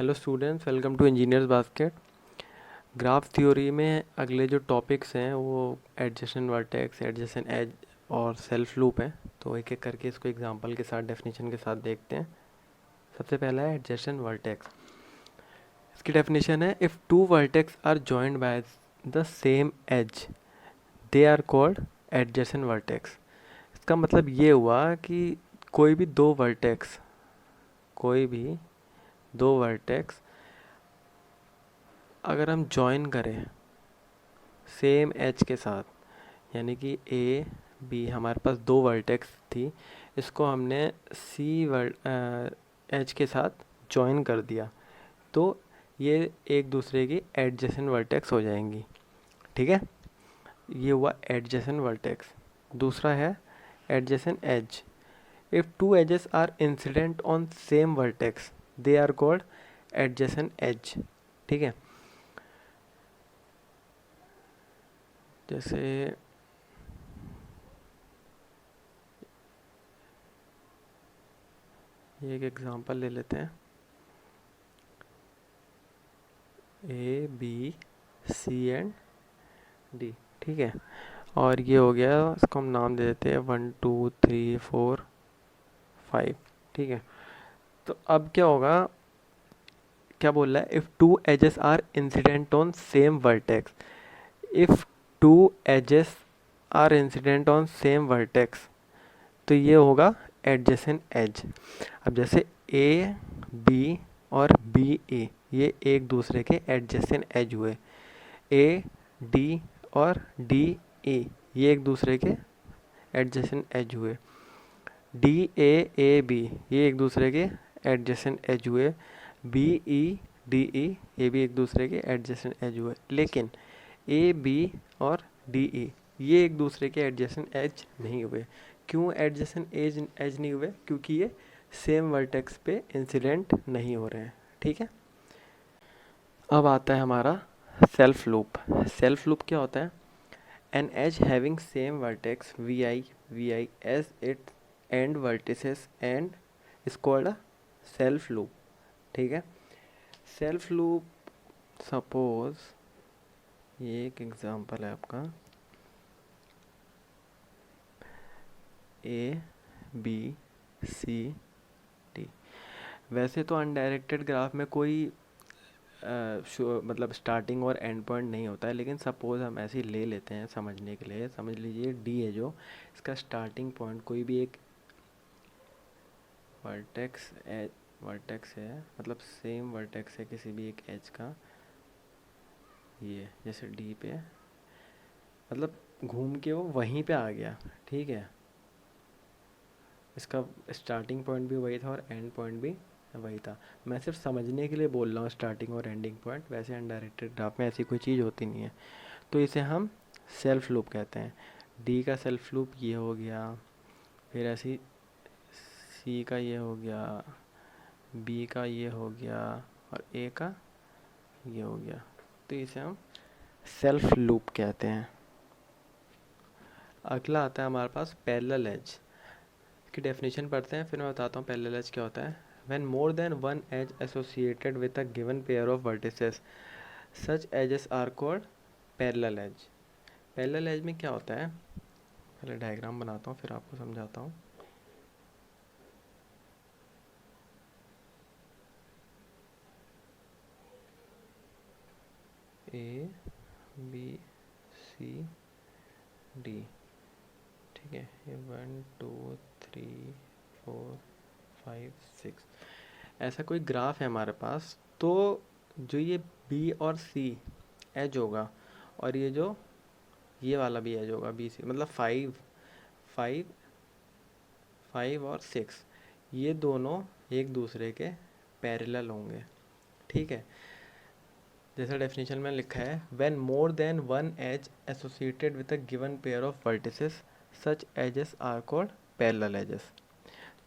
Hello students, welcome to engineers basket. Graph theory में अगले जो टॉपिक्स हैं वो एडजेसेंट वर्टेक्स, एडजेसेंट एज और सेल्फ लूप हैं। तो एक एक करके इसको एग्जांपल के साथ, डेफिनेशन के साथ देखते हैं। सबसे पहला है एडजेसेंट वर्टेक्स। इसकी डेफिनेशन है, if two vertex are joined by the same edge they are called adjacent vertex. इसका मतलब ये हुआ कि कोई भी दो वर्टेक्स अगर हम जॉइन करें सेम एज के साथ, यानी कि ए बी, हमारे पास दो वर्टेक्स थी, इसको हमने सी एज के साथ जॉइन कर दिया, तो ये एक दूसरे की एडजेसेंट वर्टेक्स हो जाएंगी। ठीक है, ये हुआ एडजेसेंट वर्टेक्स। दूसरा है adjacent edge. If two edges are incident on same vertex they are called adjacent edge. ठीक है, जैसे ये एक एग्जांपल ले लेते हैं, A B C and D. ठीक है, और ये हो गया, इसको हम नाम दे देते हैं 1 2 3 4 5। ठीक है, तो अब क्या होगा, क्या बोल रहा है, if two edges are incident on same vertex. If two edges are incident on same vertex, तो ये होगा एडजेसेंट एज। अब जैसे ए बी और बी ए, ये एक दूसरे के एडजेसेंट एज हुए। ए डी और डी ए, ये एक दूसरे के एडजेसेंट एज हुए। डी ए बी, ये एक दूसरे के एडजेसेंट एज हुए। बी ई डी ई, ये भी एक दूसरे के एडजेसेंट एज हुए। लेकिन ए बी और डी ई, ये एक दूसरे के एडजेसेंट एज नहीं हुए। क्यों एडजेसेंट एज नहीं हुए? क्योंकि ये सेम वर्टेक्स पे इंसिडेंट नहीं हो रहे हैं। ठीक है, अब आता है हमारा सेल्फ लूप। सेल्फ लूप क्या होता है? An edge having same vertex we I as it end vertices and is called a self loop. ठीक है, सेल्फ लूप, सपोज ये एक एग्जांपल है आपका, ए बी सी डी। वैसे तो अनडायरेक्टेड ग्राफ में कोई मतलब स्टार्टिंग और एंड पॉइंट नहीं होता है, लेकिन सपोज़ हम ऐसे ही ले लेते हैं समझने के लिए। समझ लीजिए डी है जो, इसका स्टार्टिंग पॉइंट कोई भी एक वर्टेक्स है, मतलब सेम वर्टेक्स है किसी भी एक एज का। ये जैसे डी पे, मतलब घूम के वो वहीं पे आ गया। ठीक है, इसका स्टार्टिंग पॉइंट भी वही था और एंड पॉइंट भी वही था। मैं सिर्फ समझने के लिए बोल रहा हूँ स्टार्टिंग और एंडिंग पॉइंट, वैसे अनडायरेक्टेड ग्राफ में ऐसी कोई चीज़ होती नहीं है। तो इसे हम सेल्फ लूप कहते हैं। डी का सेल्फ लूप ये हो गया, फिर ऐसी सी का ये हो गया, बी का ये हो गया और ए का ये हो गया। तो इसे हम सेल्फ लूप कहते हैं। अगला आता है हमारे पास पैरेलल एज की डेफिनेशन पढ़ते हैं, फिर मैं बताता हूँ पैरेलल एज क्या होता है। When more than one edge associated with a given pair of vertices such edges are called parallel edge. Parallel edge में क्या होता है, पहले डायग्राम बनाता हूँ फिर आपको समझाता हूँ। A B C D. ठीक है, ये 1 2 3 4 5 6 ऐसा कोई ग्राफ है हमारे पास। तो जो ये बी और सी एज होगा, और ये जो ये वाला भी एज होगा बी सी, मतलब 5 5 5 और 6, ये दोनों एक दूसरे के पैरेलल होंगे। ठीक है, जैसा डेफिनेशन में लिखा है, when more than one edge associated with a given pair of vertices such edges are called parallel edges.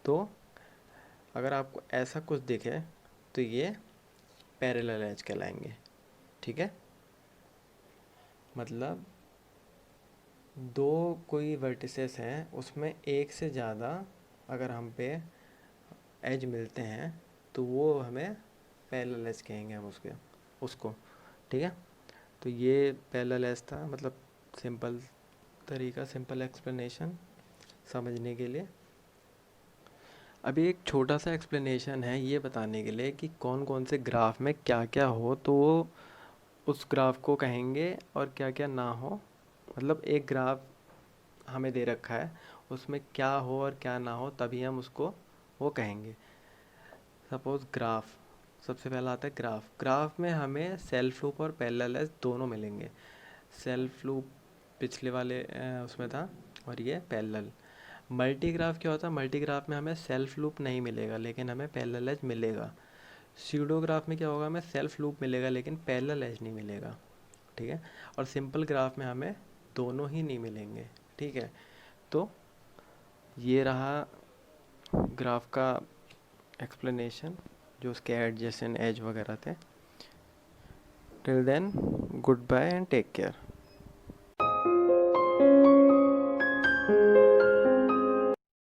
तो अगर आपको ऐसा कुछ दिखे तो ये पैरेलल एज कहलाएंगे। ठीक है, मतलब दो कोई वर्टिसेस हैं, उसमें एक से ज़्यादा अगर हम पे एज मिलते हैं तो वो हमें पैरेलल एज कहेंगे हम उसको। ठीक है, तो ये पैरेलल एज था, मतलब सिंपल तरीका, सिंपल एक्सप्लेनेशन समझने के लिए। अभी एक छोटा सा एक्सप्लेनेशन है ये बताने के लिए कि कौन कौन से ग्राफ में क्या क्या हो तो वो उस ग्राफ को कहेंगे, और क्या क्या ना हो। मतलब एक ग्राफ हमें दे रखा है, उसमें क्या हो और क्या ना हो तभी हम उसको वो कहेंगे। सपोज ग्राफ, सबसे पहला आता है ग्राफ। ग्राफ में हमें सेल्फ लूप और पैरेलल एज दोनों मिलेंगे। सेल्फ लूप पिछले वाले उसमें था, और ये पैरेलल। मल्टी ग्राफ क्या होता है? मल्टी ग्राफ में हमें सेल्फ लूप नहीं मिलेगा लेकिन हमें पैरेलल एज मिलेगा। स्यूडो ग्राफ में क्या होगा? हमें सेल्फ लूप मिलेगा लेकिन पैरेलल एज नहीं मिलेगा। ठीक है, और सिंपल ग्राफ में हमें दोनों ही नहीं मिलेंगे। ठीक है, तो ये रहा ग्राफ का एक्सप्लेनेशन, जो उसके एडजेसेंट एज वगैरह थे। Till then, goodbye and take care.